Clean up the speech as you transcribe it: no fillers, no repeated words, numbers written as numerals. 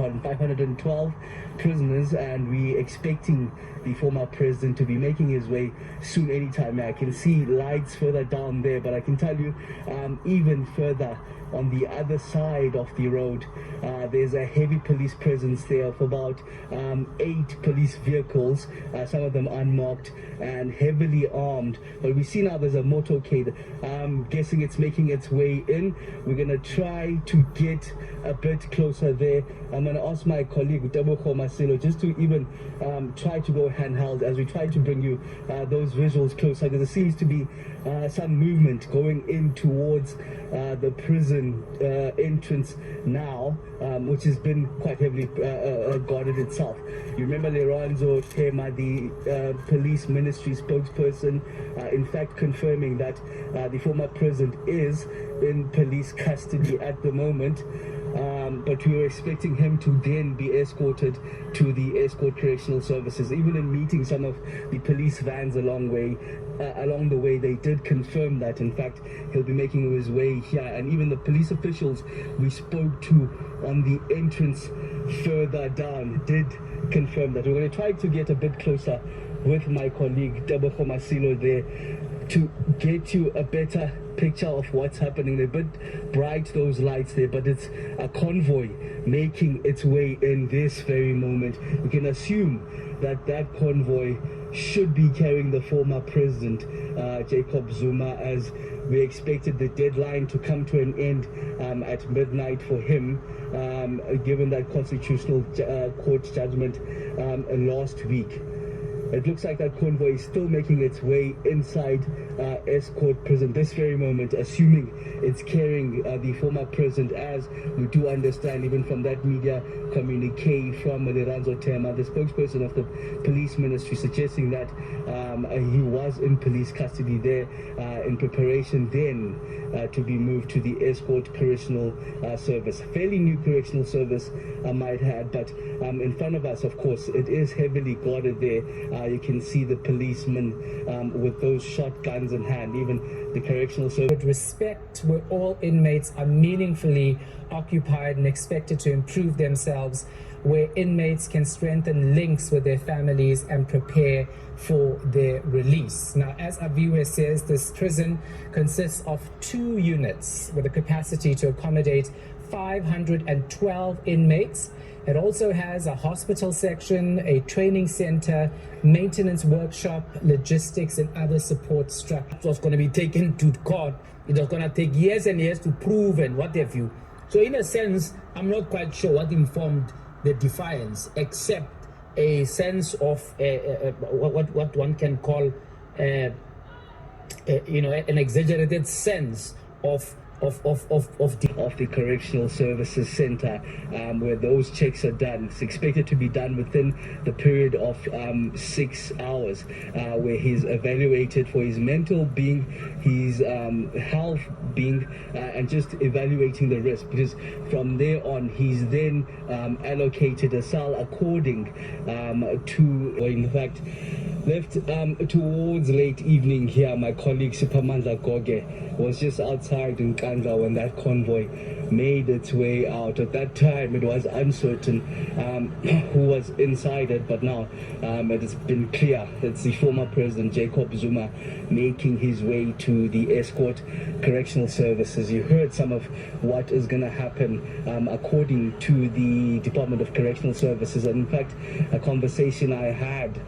on 512 prisoners, and we're expecting the former president to be making his way soon anytime. I can see lights further down there, but I can tell you even further on the other side of the road, there's a heavy police presence there of about 8 police vehicles, some of them unmarked and heavily armed. But we see now there's a motorcade. I'm guessing it's making its way in. We're going to try to get a bit closer there. I'm going to ask my colleague Masilo just to even try to go handheld as we try to bring you those visuals closer, because there seems to be some movement going in towards the prison entrance now, which has been quite heavily guarded itself. You remember Lorenzo Tema, the police ministry spokesperson, in fact confirming that the former president is in police custody at the moment. But we were expecting him to then be escorted to the escort correctional services. Even in meeting some of the police vans along the way, they did confirm that, in fact, he'll be making his way here. And even the police officials we spoke to on the entrance further down did confirm that. We're going to try to get a bit closer with my colleague Tebogo Masilo there to get you a better picture of what's happening. They're a bit bright, those lights there, but it's a convoy making its way in this very moment. You can assume that that convoy should be carrying the former president, Jacob Zuma, as we expected the deadline to come to an end at midnight for him, given that constitutional court judgment last week. It looks like that convoy is still making its way inside escort prison this very moment, assuming it's carrying the former president, as we do understand even from that media communique from Lorenzo Tema, the spokesperson of the police ministry, suggesting that he was in police custody there in preparation then to be moved to the escort correctional service. Fairly new correctional service, I might add, but in front of us, of course, it is heavily guarded there. You can see the policemen with those shotguns in hand, even the correctional service. With respect, where all inmates are meaningfully occupied and expected to improve themselves, where inmates can strengthen links with their families and prepare for their release. Now, as Abiwe says, this prison consists of 2 units with a capacity to accommodate 512 inmates. It also has a hospital section, a training center, maintenance workshop, logistics, and other support structures. It was going to be taken to court. It was going to take years and years to prove and what have you. So in a sense, I'm not quite sure what informed the defiance, except a sense of what one can call, an exaggerated sense of the correctional services center, where those checks are done. It's expected to be done within the period of 6 hours, where he's evaluated for his mental being, his health being, and just evaluating the risk, because from there on he's then allocated a cell according to, or in fact left towards late evening here. My colleague Supermandla Goge was just outside in Kandla when that convoy made its way out. At that time it was uncertain who was inside it, but now it has been clear it's the former president Jacob Zuma making his way to the escort correctional services. You heard some of what is going to happen according to the Department of Correctional Services, and in fact a conversation I had